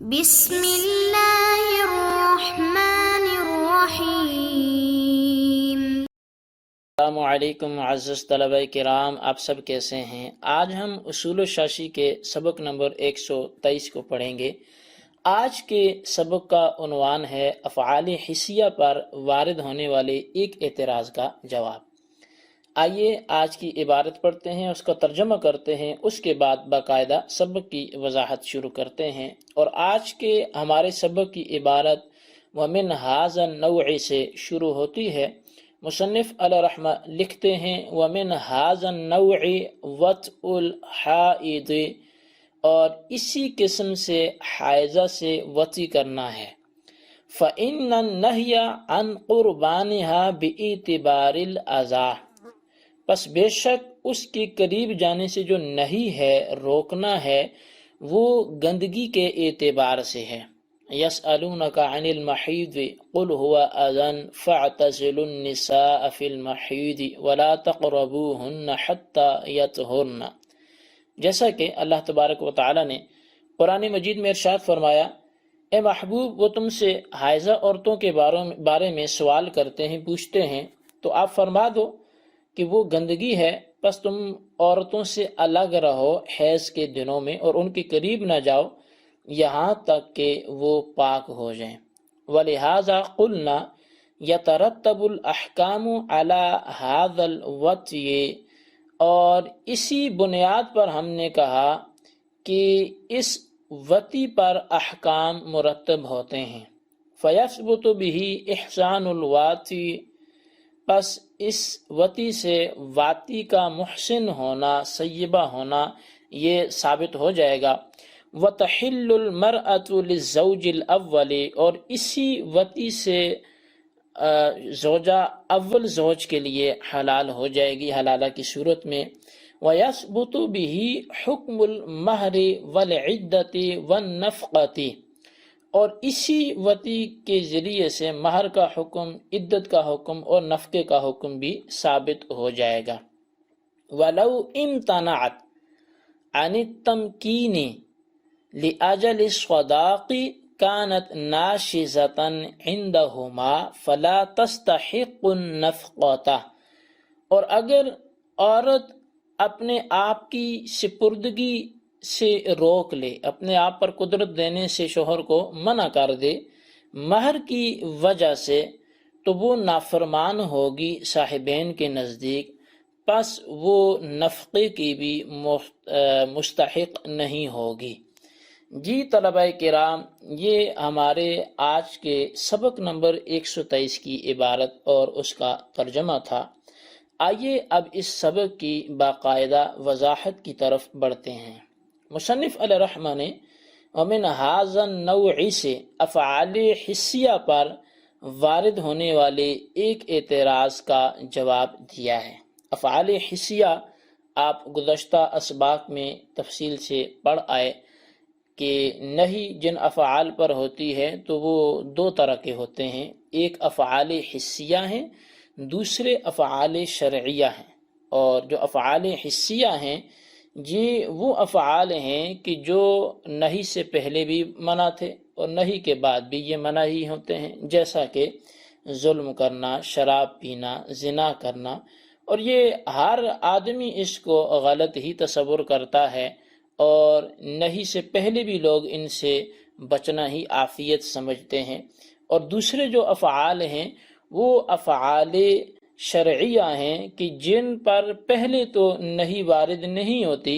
بسم اللہ الرحمن الرحیم۔ السلام علیکم معزز طلبہ کرام، آپ سب کیسے ہیں؟ آج ہم اصول الشاشی کے سبق نمبر 123 کو پڑھیں گے۔ آج کے سبق کا عنوان ہے افعال حسیہ پر وارد ہونے والے ایک اعتراض کا جواب۔ آئیے آج کی عبارت پڑھتے ہیں، اس کا ترجمہ کرتے ہیں، اس کے بعد باقاعدہ سبق کی وضاحت شروع کرتے ہیں۔ اور آج کے ہمارے سبق کی عبارت وَمِنْ هَذَا النَّوْعِ سے شروع ہوتی ہے۔ مصنف علیہ رحمہ لکھتے ہیں وَمِنْ هَذَا النَّوْعِ وَطْءُ الْحَائِضِ، اور اسی قسم سے حائضہ سے وطی کرنا ہے۔ فَإِنَّ النَّهْيَ عَنْ قُرْبَانِهَا بِإِعْتِبَارِ الْأَذَى، پس بے شک اس کے قریب جانے سے جو نہیں ہے، روکنا ہے، وہ گندگی کے اعتبار سے ہے۔ یسألونک عن المحیض قل هو اذى فاعتزلوا النساء في المحیض ولا تقربوهن حتى يطهرن، جیسا کہ اللہ تبارک و تعالی نے قرآن مجید میں ارشاد فرمایا، اے محبوب وہ تم سے حائضہ عورتوں کے بارے میں سوال کرتے ہیں، پوچھتے ہیں، تو آپ فرما دو کہ وہ گندگی ہے، پس تم عورتوں سے الگ رہو حیض کے دنوں میں اور ان کے قریب نہ جاؤ یہاں تک کہ وہ پاک ہو جائیں۔ وَلِهَذَا قُلْنَا يَتَرَتَّبُ الْأَحْكَامُ عَلَى هَذَا الْوَطْءِ، اور اسی بنیاد پر ہم نے کہا کہ اس وطی پر احکام مرتب ہوتے ہیں۔ فَيَثْبُتُ بِهِ إِحْسَانُ الْوَاطِ، پس اس وطی سے واطی کا محسن ہونا، سیبہ ہونا، یہ ثابت ہو جائے گا۔ وَتَحِلُّ الْمَرْأَةُ لِلزَّوْجِ الْأَوَّلِ، اور اسی وطی سے زوجہ اول زوج کے لیے حلال ہو جائے گی حلالہ کی صورت میں۔ وَيَثْبُتُ بِهِ حُكْمُ الْمَهْرِ وَالْعِدَّةِ وَالنَّفْقَةِ، اور اسی وطی کے ذریعے سے مہر کا حکم، عدت کا حکم اور نفقے کا حکم بھی ثابت ہو جائے گا۔ وَلَوْ امْتَنَعَتْ عَنِ التَّمْكِينِ لِأَجَلِ الصَّدَاقِ كَانَتْ نَاشِزَةً عِنْدَهُمَا فَلَا تَسْتَحِقُّ النَّفْقَةَ، اور اگر عورت اپنے آپ کی سپردگی سے روک لے، اپنے آپ پر قدرت دینے سے شوہر کو منع کر دے مہر کی وجہ سے، تو وہ نافرمان ہوگی صاحبین کے نزدیک، پس وہ نفقے کی بھی مستحق نہیں ہوگی۔ جی طلبہ کرام، یہ ہمارے آج کے سبق نمبر 123 کی عبارت اور اس کا ترجمہ تھا۔ آئیے اب اس سبق کی باقاعدہ وضاحت کی طرف بڑھتے ہیں۔ مصنف علیہ رحمہ نے وَمِنْ هَذَا النَّوْعِ سے افعال حسیہ پر وارد ہونے والے ایک اعتراض کا جواب دیا ہے۔ افعال حسیہ آپ گزشتہ اسباق میں تفصیل سے پڑھ آئے کہ نہیں جن افعال پر ہوتی ہے تو وہ دو طرح کے ہوتے ہیں، ایک افعال حسیہ ہیں، دوسرے افعال شرعیہ ہیں۔ اور جو افعال حسیہ ہیں یہ وہ افعال ہیں کہ جو نہی سے پہلے بھی منع تھے اور نہی کے بعد بھی یہ منع ہی ہوتے ہیں، جیسا کہ ظلم کرنا، شراب پینا، زنا کرنا، اور یہ ہر آدمی اس کو غلط ہی تصور کرتا ہے، اور نہی سے پہلے بھی لوگ ان سے بچنا ہی عافیت سمجھتے ہیں۔ اور دوسرے جو افعال ہیں وہ افعال شرعیہ ہیں کہ جن پر پہلے تو نہیں وارد نہیں ہوتی،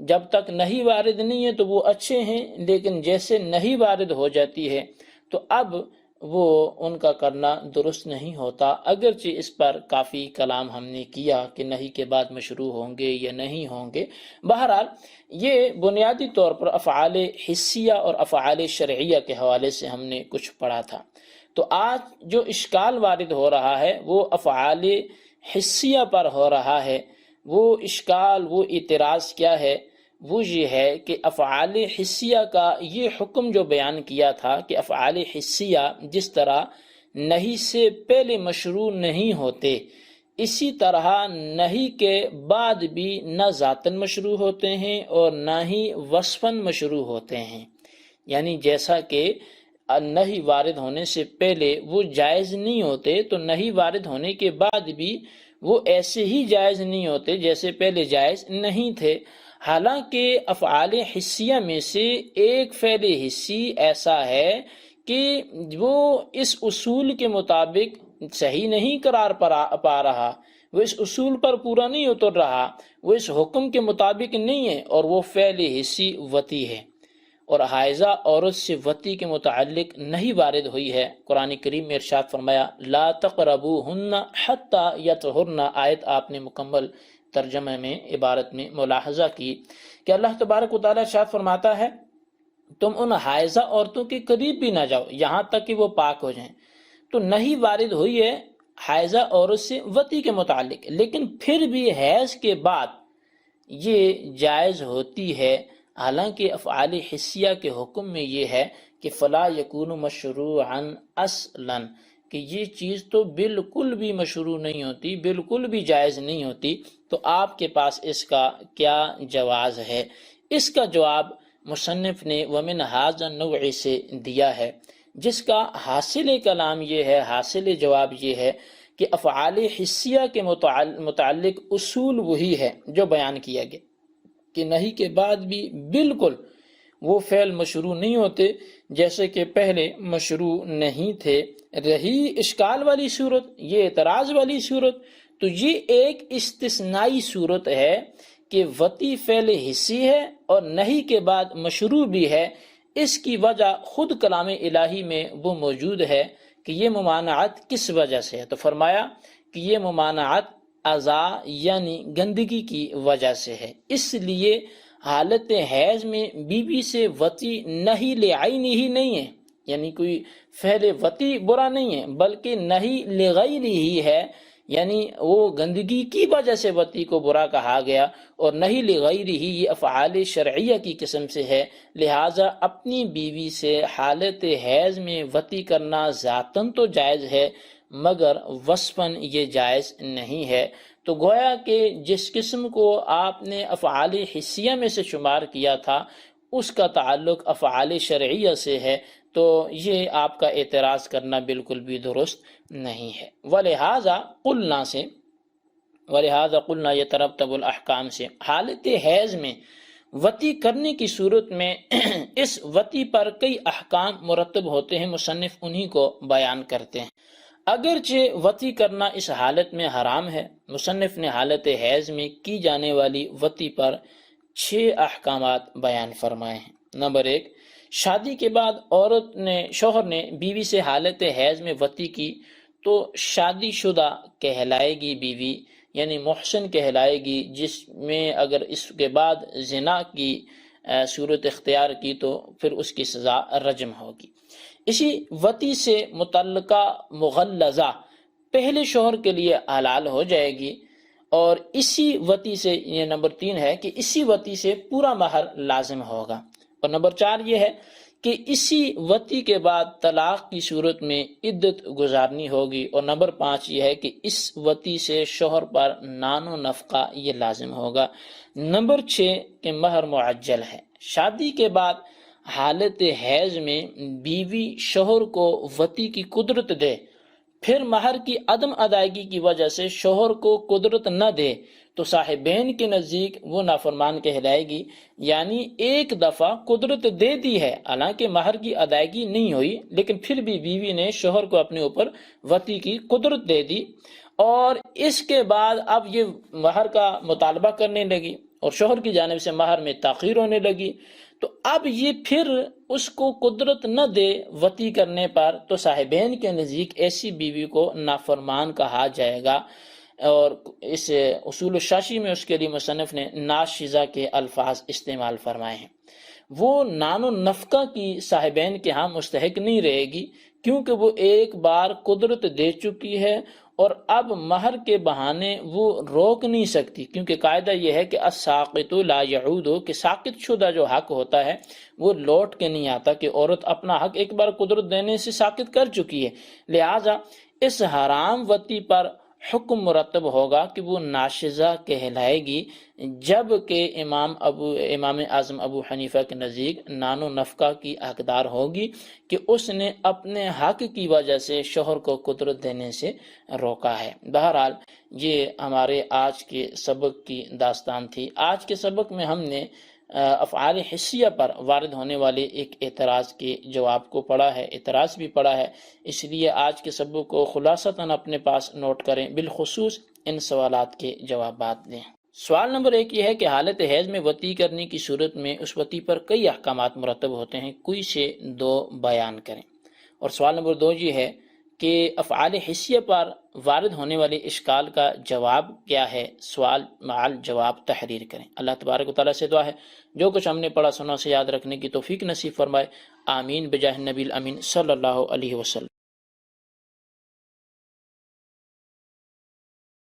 جب تک نہیں وارد نہیں ہے تو وہ اچھے ہیں، لیکن جیسے نہیں وارد ہو جاتی ہے تو اب وہ ان کا کرنا درست نہیں ہوتا، اگرچہ اس پر کافی کلام ہم نے کیا کہ نہیں کے بعد مشروع ہوں گے یا نہیں ہوں گے۔ بہرحال یہ بنیادی طور پر افعال حسیہ اور افعال شرعیہ کے حوالے سے ہم نے کچھ پڑھا تھا۔ تو آج جو اشکال وارد ہو رہا ہے وہ افعال حسیہ پر ہو رہا ہے۔ وہ اشکال، وہ اعتراض کیا ہے؟ وہ یہ ہے کہ افعال حسیہ کا یہ حکم جو بیان کیا تھا کہ افعال حسیہ جس طرح نہیں سے پہلے مشروع نہیں ہوتے، اسی طرح نہیں کے بعد بھی نہ ذاتاً مشروع ہوتے ہیں اور نہ ہی وصفاً مشروع ہوتے ہیں۔ یعنی جیسا کہ نہیں وارد ہونے سے پہلے وہ جائز نہیں ہوتے تو نہیں وارد ہونے کے بعد بھی وہ ایسے ہی جائز نہیں ہوتے جیسے پہلے جائز نہیں تھے۔ حالانکہ افعال حسیہ میں سے ایک فعل حسی ایسا ہے کہ وہ اس اصول کے مطابق صحیح نہیں قرار پا رہا، وہ اس اصول پر پورا نہیں اتر رہا، وہ اس حکم کے مطابق نہیں ہے، اور وہ فعل حسی وطی ہے، اور حائضہ عورت سے وطی کے متعلق نہیں وارد ہوئی ہے۔ قرآن کریم میں ارشاد فرمایا لا تقربوہن حتی یطہرن، آیت آپ نے مکمل ترجمہ میں عبارت میں ملاحظہ کی کہ اللہ تبارک و تعالیٰ ارشاد فرماتا ہے تم ان حائضہ عورتوں کے قریب بھی نہ جاؤ یہاں تک کہ وہ پاک ہو جائیں۔ تو نہیں وارد ہوئی ہے حائضہ عورت سے وطی کے متعلق، لیکن پھر بھی حیض کے بعد یہ جائز ہوتی ہے، حالانکہ افعال حسیہ کے حکم میں یہ ہے کہ فلا یکون مشروعا اصلا، کہ یہ چیز تو بالکل بھی مشروع نہیں ہوتی، بالکل بھی جائز نہیں ہوتی، تو آپ کے پاس اس کا کیا جواز ہے؟ اس کا جواب مصنف نے ومن ھذا النوع سے دیا ہے، جس کا حاصل کلام یہ ہے، حاصل جواب یہ ہے کہ افعال حسیہ کے متعلق اصول وہی ہے جو بیان کیا گیا کہ نہیں کے بعد بھی بالکل وہ فعل مشروع نہیں ہوتے جیسے کہ پہلے مشروع نہیں تھے۔ رہی اشکال والی صورت، یہ اعتراض والی صورت، تو یہ ایک استثنائی صورت ہے کہ وطی فعل حسی ہے اور نہیں کے بعد مشروع بھی ہے۔ اس کی وجہ خود کلام الہی میں وہ موجود ہے کہ یہ ممانعت کس وجہ سے ہے، تو فرمایا کہ یہ ممانعت اذا یعنی گندگی کی وجہ سے ہے، اس لیے حالت حیض میں بیوی سے وطی نہیں لعینہ ہی نہیں ہے، یعنی کوئی فعل وطی برا نہیں ہے بلکہ نہیں لغیرہ ہی ہے، یعنی وہ گندگی کی وجہ سے وطی کو برا کہا گیا، اور نہیں لغیرہ ہی یہ افعال شرعیہ کی قسم سے ہے، لہٰذا اپنی بیوی سے حالت حیض میں وطی کرنا ذاتاً تو جائز ہے مگر وصفاً یہ جائز نہیں ہے۔ تو گویا کہ جس قسم کو آپ نے افعال حسیہ میں سے شمار کیا تھا اس کا تعلق افعال شرعیہ سے ہے، تو یہ آپ کا اعتراض کرنا بالکل بھی درست نہیں ہے۔ ولہذا قلنا یترتب الاحکام سے حالت حیض میں وطی کرنے کی صورت میں اس وطی پر کئی احکام مرتب ہوتے ہیں، مصنف انہی کو بیان کرتے ہیں۔ اگرچہ وطی کرنا اس حالت میں حرام ہے، مصنف نے حالت حیض میں کی جانے والی وطی پر 6 احکامات بیان فرمائے ہیں۔ نمبر 1، شادی کے بعد شوہر نے بیوی سے حالت حیض میں وطی کی تو شادی شدہ کہلائے گی بیوی، یعنی محسن کہلائے گی، جس میں اگر اس کے بعد زنا کی صورت اختیار کی تو پھر اس کی سزا رجم ہوگی۔ اسی وطی سے متعلقہ مغلظہ پہلے شوہر کے لیے حلال ہو جائے گی، اور اسی وطی سے، یہ نمبر 3 ہے کہ اسی وطی سے پورا مہر لازم ہوگا، اور نمبر 4 یہ ہے کہ اسی وطی کے بعد طلاق کی صورت میں عدت گزارنی ہوگی، اور نمبر 5 یہ ہے کہ اس وطی سے شوہر پر نان و نفقہ یہ لازم ہوگا۔ نمبر 6 کہ مہر معجل ہے۔ شادی کے بعد حالت حیض میں بیوی شوہر کو وطی کی قدرت دے، پھر مہر کی عدم ادائیگی کی وجہ سے شوہر کو قدرت نہ دے تو صاحبین کے نزدیک وہ نافرمان کہلائے گی، یعنی ایک دفعہ قدرت دے دی ہے حالانکہ مہر کی ادائیگی نہیں ہوئی، لیکن پھر بھی بیوی نے شوہر کو اپنے اوپر وطی کی قدرت دے دی، اور اس کے بعد اب یہ مہر کا مطالبہ کرنے لگی اور شوہر کی جانب سے مہر میں تاخیر ہونے لگی، تو اب یہ پھر اس کو قدرت نہ دے وطی کرنے پر تو صاحبین کے نزدیک ایسی بیوی کو نافرمان کہا جائے گا، اور اس اصول الشاشی میں اس کے لیے مصنف نے ناشزہ کے الفاظ استعمال فرمائے ہیں۔ وہ نان و نفقہ کی صاحبین کے ہاں مستحق نہیں رہے گی، کیونکہ وہ ایک بار قدرت دے چکی ہے اور اب مہر کے بہانے وہ روک نہیں سکتی، کیونکہ قاعدہ یہ ہے کہ الساقط لا یعود، کہ ساقط شدہ جو حق ہوتا ہے وہ لوٹ کے نہیں آتا، کہ عورت اپنا حق ایک بار قدرت دینے سے ساقط کر چکی ہے، لہٰذا اس حرام وطی پر حکم مرتب ہوگا کہ وہ ناشزہ کہلائے گی، جب کہ امام اعظم ابو حنیفہ کے نزدیک نان و نفقہ کی حقدار ہوگی کہ اس نے اپنے حق کی وجہ سے شوہر کو قدرت دینے سے روکا ہے۔ بہرحال یہ ہمارے آج کے سبق کی داستان تھی۔ آج کے سبق میں ہم نے افعال حسیہ پر وارد ہونے والے ایک اعتراض کے جواب کو پڑھا ہے، اعتراض بھی پڑھا ہے، اس لیے آج کے سبق کو خلاصتاً اپنے پاس نوٹ کریں، بالخصوص ان سوالات کے جوابات دیں۔ سوال نمبر 1 یہ ہے کہ حالت حیض میں وطی کرنے کی صورت میں اس وطی پر کئی احکامات مرتب ہوتے ہیں، کوئی سے 2 بیان کریں۔ اور سوال نمبر 2 یہ ہے کہ افعال حسیہ پر وارد ہونے والے اشکال کا جواب کیا ہے، سوال معال جواب تحریر کریں۔ اللہ تبارک و تعالیٰ سے دعا ہے جو کچھ ہم نے پڑھا سنا سے یاد رکھنے کی توفیق نصیب فرمائے، آمین بجاہ نبی الامین صلی اللہ علیہ وسلم۔